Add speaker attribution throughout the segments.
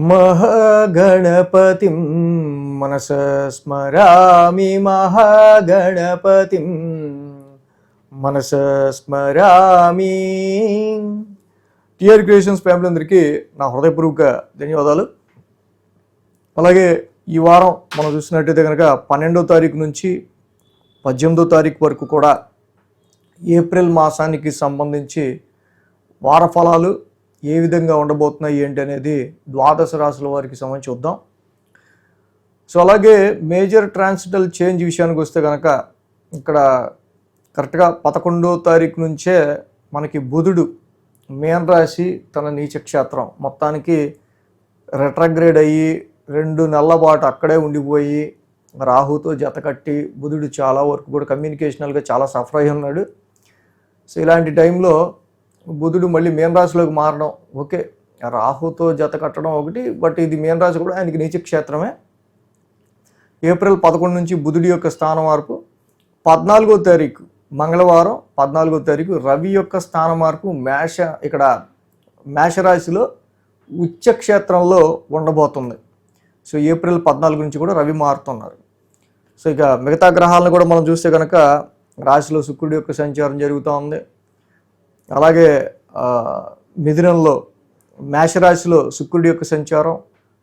Speaker 1: మహాగణపతిం మనసా స్మరామి మహాగణపతిం మనసా స్మరామి. TR creations family అందరికీ నా హృదయపూర్వక ధన్యవాదాలు. అలాగే ఈ వారం మనం చూసినట్టయితే కనుక 12వ తారీఖు నుంచి 18వ తారీఖు వరకు కూడా ఏప్రిల్ మాసానికి సంబంధించి వార ఫలాలు ఏ విధంగా ఉండబోతున్నాయి ఏంటి అనేది ద్వాదశ రాశుల వారికి సంబంధించి చూద్దాం. సో అలాగే మేజర్ ట్రాన్సిటల్ చేంజ్ విషయానికి వస్తే కనుక ఇక్కడ కరెక్ట్గా 11వ తారీఖు నుంచే మనకి బుధుడు మీన రాశి తన నీచ క్షేత్రం మొత్తానికి రెట్రగ్రేడ్ అయ్యి 2 నెలల పాటు అక్కడే ఉండిపోయి రాహుతో జతకట్టి బుధుడు చాలా వరకు కూడా కమ్యూనికేషనల్గా చాలా సఫర్ అయి ఉన్నాడు. సో ఇలాంటి టైంలో బుధుడు మళ్ళీ మీన రాశిలోకి మారడం ఓకే, రాహుతో జత కట్టడం ఒకటి, బట్ ఇది మీన రాశి కూడా ఆయనకి నీచ క్షేత్రమే. ఏప్రిల్ 11 నుంచి బుధుడి యొక్క స్థాన మార్పు, 14వ తారీఖు మంగళవారం 14వ తారీఖు రవి యొక్క స్థాన మార్పు ఇక్కడ మేషరాశిలో ఉచ్చ క్షేత్రంలో ఉండబోతుంది. సో ఏప్రిల్ 14 నుంచి కూడా రవి మారుతున్నారు. సో ఇక మిగతా గ్రహాలను కూడా మనం చూస్తే కనుక రాశిలో శుక్రుడి యొక్క సంచారం జరుగుతూ ఉంది. అలాగే మిథునంలో మేషరాశిలో శుక్రుడి యొక్క సంచారం,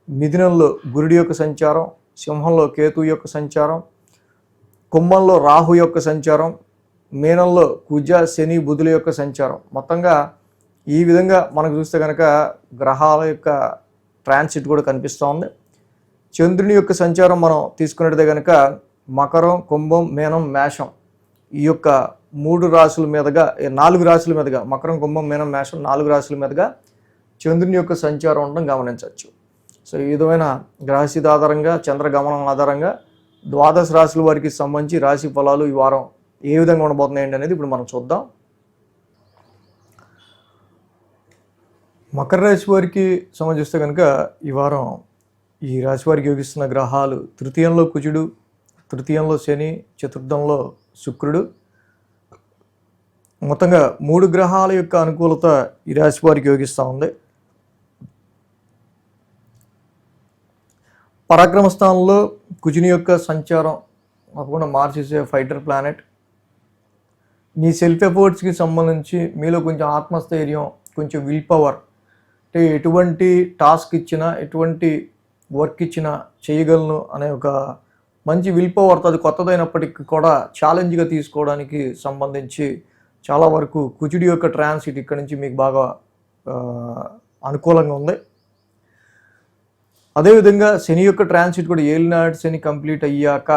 Speaker 1: మిథునంలో గురుడి యొక్క సంచారం, సింహంలో కేతు యొక్క సంచారం, కుంభంలో రాహు యొక్క సంచారం, మీనంలో కుజ శని బుధుల యొక్క సంచారం. మొత్తంగా ఈ విధంగా మనకు చూస్తే కనుక గ్రహాల యొక్క ట్రాన్సిట్ కూడా కనిపిస్తూ ఉంది. చంద్రుని యొక్క సంచారం మనం తీసుకున్నట్టయితే కనుక మకరం, కుంభం, మీనం, మేషం ఈ యొక్క 3 రాశుల మీదుగా 4 రాశుల మీదుగా మకరం, కుంభం, మీనం, మేషం 4 రాశుల మీదుగా చంద్రుని యొక్క సంచారం ఉండడం గమనించవచ్చు. సో ఈ విధమైన గ్రహస్థితి ఆధారంగా చంద్రగమనం ఆధారంగా ద్వాదశ రాశుల వారికి సంబంధించి రాశి ఫలాలు ఈ వారం ఏ విధంగా ఉండబోతున్నాయండి అనేది ఇప్పుడు మనం చూద్దాం. మకర రాశి వారికి సంబంధిస్తే కనుక ఈ వారం ఈ రాశి వారికి యోగిస్తున్న గ్రహాలు తృతీయంలో కుజుడు, తృతీయంలో శని, చతుర్థంలో శుక్రుడు. మొత్తంగా 3 గ్రహాల యొక్క అనుకూలత ఈ రాశి వారికి యోగిస్తూ ఉంది. పరాక్రమ స్థానంలో కుజుని యొక్క సంచారం తప్పకుండా మార్చేసే ఫైటర్ ప్లానెట్. మీ సెల్ఫ్ ఎఫర్ట్స్కి సంబంధించి మీలో కొంచెం ఆత్మస్థైర్యం, కొంచెం విల్ పవర్, అంటే ఎటువంటి టాస్క్ ఇచ్చినా ఎటువంటి వర్క్ ఇచ్చినా చేయగలను అనే ఒక మంచి విల్ పవర్తో అది కొత్తదైనప్పటికీ కూడా ఛాలెంజ్గా తీసుకోవడానికి సంబంధించి చాలా వరకు కుజుడి యొక్క ట్రాన్సిట్ ఇక్కడ నుంచి మీకు బాగా అనుకూలంగా ఉంది. అదేవిధంగా శని యొక్క ట్రాన్సిట్ కూడా ఏలినాటి శని కంప్లీట్ అయ్యాక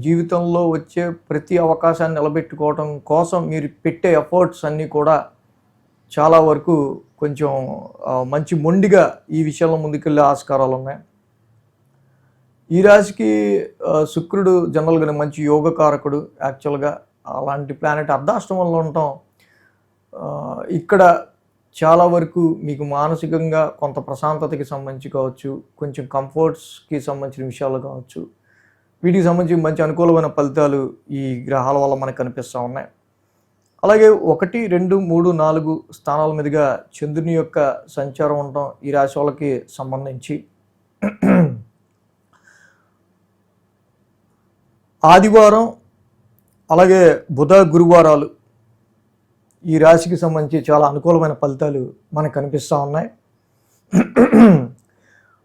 Speaker 1: జీవితంలో వచ్చే ప్రతి అవకాశాన్ని నిలబెట్టుకోవడం కోసం మీరు పెట్టే ఎఫర్ట్స్ అన్నీ కూడా చాలా వరకు కొంచెం మంచి మొండిగా ఈ విషయంలో ముందుకెళ్ళే ఆస్కారాలు ఉన్నాయి. ఈ రాశికి శుక్రుడు జనరల్గానే మంచి యోగకారకుడు. యాక్చువల్గా అలాంటి ప్లానెట్ అర్ధాష్టమంలో ఉండటం ఇక్కడ చాలా వరకు మీకు మానసికంగా కొంత ప్రశాంతతకి సంబంధించి కావచ్చు, కొంచెం కంఫర్ట్స్కి సంబంధించిన విషయాలు కావచ్చు, వీటికి సంబంధించి మంచి అనుకూలమైన ఫలితాలు ఈ గ్రహాల వల్ల మనకు కనిపిస్తూ ఉన్నాయి. అలాగే 1, 2, 3, 4 స్థానాల మీదుగా చంద్రుని యొక్క సంచారం ఉండటం ఈ రాశి వాళ్ళకి సంబంధించి ఆదివారం అలాగే బుధ గురువారాలు ఈ రాశికి సంబంధించి చాలా అనుకూలమైన ఫలితాలు మనకు కనిపిస్తూ ఉన్నాయి.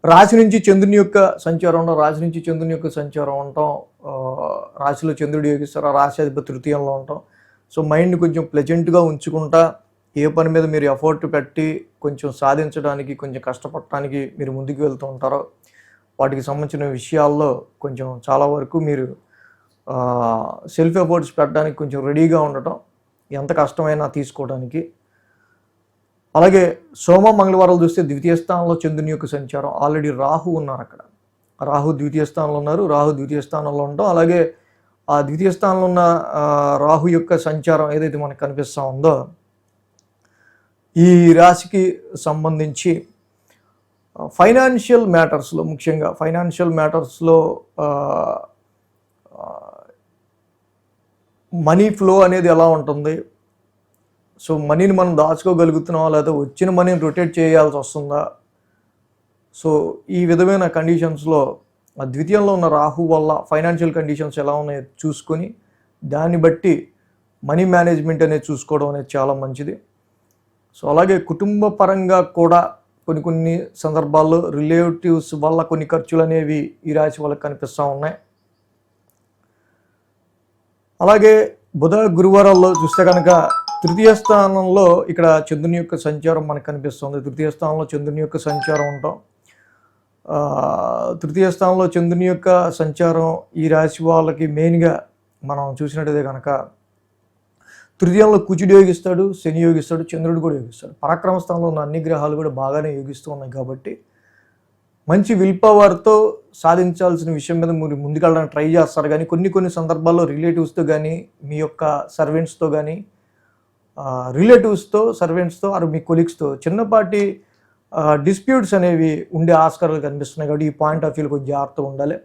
Speaker 1: రాశి నుంచి చంద్రుని యొక్క సంచారం ఉండడం, రాశి నుంచి చంద్రుని యొక్క సంచారం ఉండటం, రాశిలో చంద్రుడు యోగిస్తారు, రాశి అధిపతి తృతీయంలో ఉండటం. సో మైండ్ కొంచెం ప్లెజెంట్గా ఉంచుకుంటా ఏ పని మీద మీరు ఎఫర్ట్ పెట్టి కొంచెం సాధించడానికి, కొంచెం కష్టపడటానికి మీరు ముందుకు వెళ్తూ ఉంటారో వాటికి సంబంధించిన విషయాల్లో కొంచెం చాలా వరకు మీరు సెల్ఫ్ ఎఫర్ట్స్ పెట్టడానికి కొంచెం రెడీగా ఉండటం, ఎంత కష్టమైనా తీసుకోవడానికి. అలాగే సోమ మంగళవారాలు చూస్తే ద్వితీయ స్థానంలో చంద్రుని యొక్క సంచారం, ఆల్రెడీ రాహు ఉన్నారు అక్కడ, రాహు ద్వితీయ స్థానంలో ఉన్నారు, రాహు ద్వితీయ స్థానంలో ఉండటం, అలాగే ఆ ద్వితీయ స్థానంలో ఉన్న రాహు యొక్క సంచారం ఏదైతే మనకు కనిపిస్తూ ఉందో ఈ రాశికి సంబంధించి ఫైనాన్షియల్ మ్యాటర్స్లో, ముఖ్యంగా ఫైనాన్షియల్ మ్యాటర్స్లో మనీ ఫ్లో అనేది ఎలా ఉంటుంది, సో మనీని మనం దాచుకోగలుగుతున్నామా, లేదా వచ్చిన మనీని రొటేట్ చేయాల్సి వస్తుందా, సో ఈ విధమైన కండిషన్స్లో ద్వితీయంలో ఉన్న రాహు వల్ల ఫైనాన్షియల్ కండిషన్స్ ఎలా ఉన్నాయో చూసుకొని దాన్ని బట్టి మనీ మేనేజ్మెంట్ అనేది చూసుకోవడం అనేది చాలా మంచిది. సో అలాగే కుటుంబ పరంగా కూడా కొన్ని సందర్భాల్లో రిలేటివ్స్ వల్ల కొన్ని ఖర్చులు అనేవి ఈ రాశి వాళ్ళకి కనిపిస్తూ ఉన్నాయి. అలాగే బుధ గురువారాల్లో చూస్తే కనుక తృతీయ స్థానంలో ఇక్కడ చంద్రుని యొక్క సంచారం మనకు కనిపిస్తుంది. తృతీయ స్థానంలో చంద్రుని యొక్క సంచారం ఉంటాం. తృతీయ స్థానంలో చంద్రుని యొక్క సంచారం ఈ రాశి వాళ్ళకి మెయిన్గా మనం చూసినట్టయితే కనుక తృతీయంలో కుజుడు యోగిస్తాడు, శని యోగిస్తాడు, చంద్రుడు కూడా యోగిస్తాడు. పరాక్రమ స్థానంలో ఉన్న అన్ని గ్రహాలు కూడా బాగానే యోగిస్తూ ఉన్నాయి కాబట్టి మంచి విల్ పవర్తో సాధించాల్సిన విషయం మీద మీరు ముందుకెళ్ళడానికి ట్రై చేస్తారు. కానీ కొన్ని సందర్భాల్లో రిలేటివ్స్తో కానీ మీ యొక్క సర్వెంట్స్తో కానీ సర్వెంట్స్తో ఆరు మీ కొలీగ్స్తో చిన్నపాటి డిస్ప్యూట్స్ అనేవి ఉండే ఆస్కారాలు కనిపిస్తున్నాయి. కాబట్టి ఈ పాయింట్ ఆఫ్ వ్యూలో కొంచెం జాగ్రత్తగా ఉండాలి.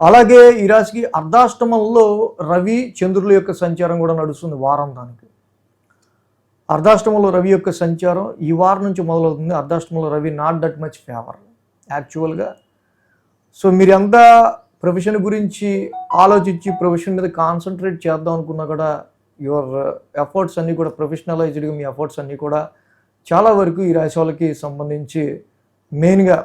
Speaker 1: అలాగే ఈ రాశికి అర్ధాష్టమంలో రవి చంద్రుల యొక్క సంచారం కూడా నడుస్తుంది వారం. దానికి అర్ధాష్టమంలో రవి యొక్క సంచారం ఈ వారం నుంచి మొదలవుతుంది. అర్ధాష్టమంలో Ravi not that much favour యాక్చువల్గా. సో మీరు ఎంత ప్రొఫెషన్ గురించి ఆలోచించి ప్రొఫెషన్ మీద కాన్సన్ట్రేట్ చేద్దాం అనుకున్నా కూడా యువర్ ఎఫర్ట్స్ అన్నీ కూడా ప్రొఫెషనలైజ్డ్గా మీ ఎఫర్ట్స్ అన్నీ కూడా చాలా వరకు ఈ రాశి వాళ్ళకి సంబంధించి మెయిన్గా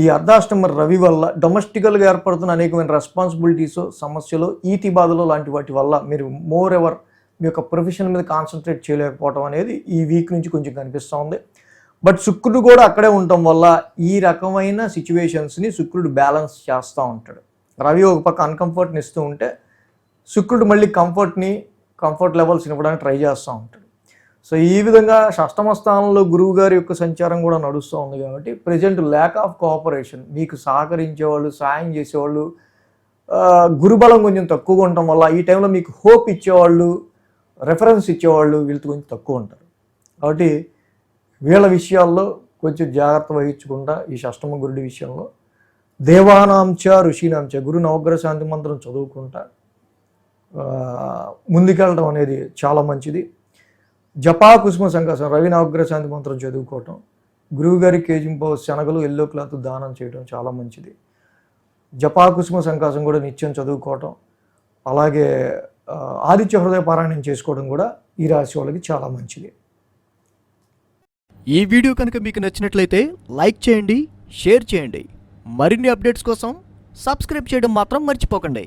Speaker 1: ఈ అర్ధాష్టమ రవి వల్ల డొమెస్టికల్గా ఏర్పడుతున్న అనేకమైన రెస్పాన్సిబిలిటీస్, సమస్యలు, ఈతి బాధలు లాంటి వాటి వల్ల మీరు మోర్ ఎవర్ మీ యొక్క ప్రొఫెషన్ మీద కాన్సన్ట్రేట్ చేయలేకపోవడం అనేది ఈ వీక్ నుంచి కొంచెం కనిపిస్తూ ఉంది. బట్ శుక్రుడు కూడా అక్కడే ఉండటం వల్ల ఈ రకమైన సిచ్యువేషన్స్ని శుక్రుడు బ్యాలెన్స్ చేస్తూ ఉంటాడు. రవి ఒక పక్క అన్కంఫర్ట్ని ఇస్తూ ఉంటే శుక్రుడు మళ్ళీ కంఫర్ట్ లెవెల్స్ని ఇవ్వడానికి ట్రై చేస్తూ ఉంటాడు. సో ఈ విధంగా షష్టమ స్థానంలో గురువు గారి యొక్క సంచారం కూడా నడుస్తూ ఉంది. కాబట్టి ప్రజెంట్ ల్యాక్ ఆఫ్ కోఆపరేషన్, మీకు సహకరించేవాళ్ళు, సాయం చేసేవాళ్ళు, గురుబలం కొంచెం తక్కువగా ఉండటం వల్ల ఈ టైంలో మీకు హోప్ ఇచ్చేవాళ్ళు, రెఫరెన్స్ ఇచ్చేవాళ్ళు వీళ్ళతో కొంచెం తక్కువ ఉంటారు. కాబట్టి వీళ్ళ విషయాల్లో కొంచెం జాగ్రత్త వహించకుండా ఈ షష్టమ గురుడి విషయంలో దేవానాంచ ఋషీనాంచ గురు నవగ్రహ శాంతి మంత్రం చదువుకుంటా ముందుకెళ్ళడం అనేది చాలా మంచిది. జపా కుసుమ సంకాసం రవి నవగ్రహ శాంతి మంత్రం చదువుకోవటం, గురువు గారి కేజింపో శనగలు ఎల్లో క్లాత్ దానం చేయడం చాలా మంచిది. జపా కుసుమ సంకాసం కూడా నిత్యం చదువుకోవటం, అలాగే ఆదిత్య హృదయ పారాయణం చేసుకోవడం కూడా ఈ రాశి వాళ్ళకి చాలా మంచిది.
Speaker 2: ఈ వీడియో కనుక మీకు నచ్చినట్లయితే లైక్ చేయండి, షేర్ చేయండి. మరిన్ని అప్డేట్స్ కోసం సబ్స్క్రైబ్ చేయడం మాత్రం మర్చిపోకండి.